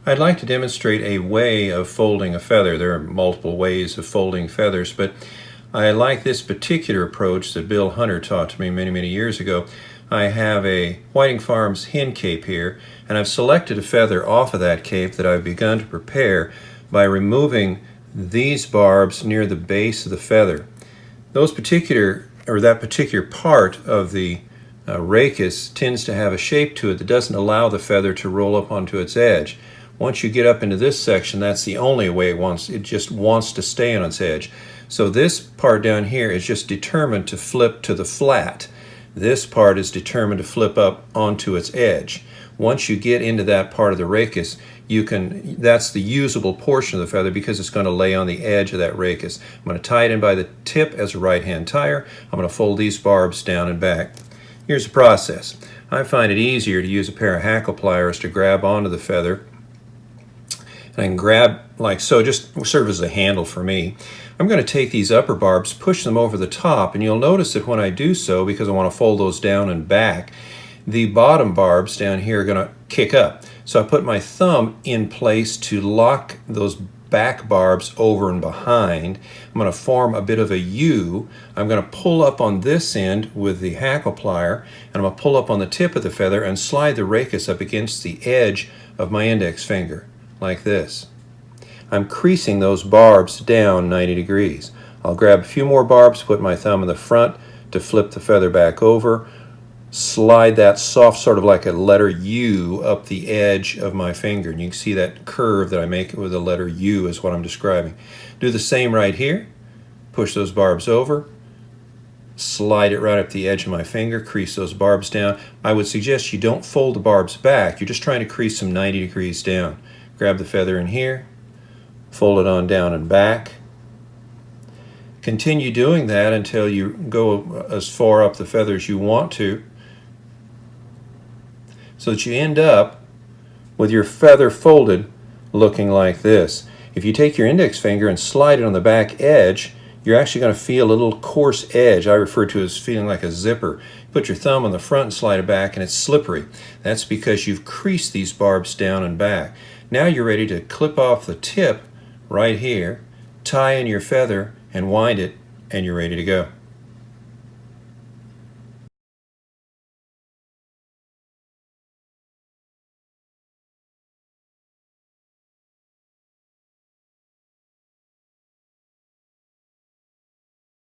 I'd like to demonstrate a way of folding a feather. There are multiple ways of folding feathers, but I like this particular approach that Bill Hunter taught to me many years ago. I have a Whiting Farms hen cape here, and I've selected a feather off of that cape that I've begun to prepare by removing these barbs near the base of the feather. That particular part of the rachis tends to have a shape to it that doesn't allow the feather to roll up onto its edge. Once you get up into this section, that's the only way it just wants to stay on its edge. So this part down here is just determined to flip to the flat. This part is determined to flip up onto its edge. Once you get into that part of the rachis, that's the usable portion of the feather because it's going to lay on the edge of that rachis. I'm going to tie it in by the tip as a right-hand tire. I'm going to fold these barbs down and back. Here's the process. I find it easier to use a pair of hackle pliers to grab onto the feather. And I can grab like so, just serve as a handle for me. I'm going to take these upper barbs, push them over the top, and you'll notice that when I do so, because I want to fold those down and back, the bottom barbs down here are going to kick up. So I put my thumb in place to lock those back barbs over and behind. I'm going to form a bit of a U. I'm going to pull up on this end with the hackle plier, and I'm going to pull up on the tip of the feather and slide the rachis up against the edge of my index finger, like this. I'm creasing those barbs down 90 degrees. I'll grab a few more barbs, put my thumb in the front to flip the feather back over, slide that soft, sort of like a letter U, up the edge of my finger. And you can see that curve that I make with the letter U is what I'm describing. Do the same right here. Push those barbs over, slide it right up the edge of my finger, crease those barbs down. I would suggest you don't fold the barbs back. You're just trying to crease them 90 degrees down. Grab the feather in here, fold it on down and back. Continue doing that until you go as far up the feather as you want to, so that you end up with your feather folded looking like this. If you take your index finger and slide it on the back edge, you're actually going to feel a little coarse edge. I refer to it as feeling like a zipper. Put your thumb on the front and slide it back, and it's slippery. That's because you've creased these barbs down and back. Now you're ready to clip off the tip right here, tie in your feather, and wind it, and you're ready to go.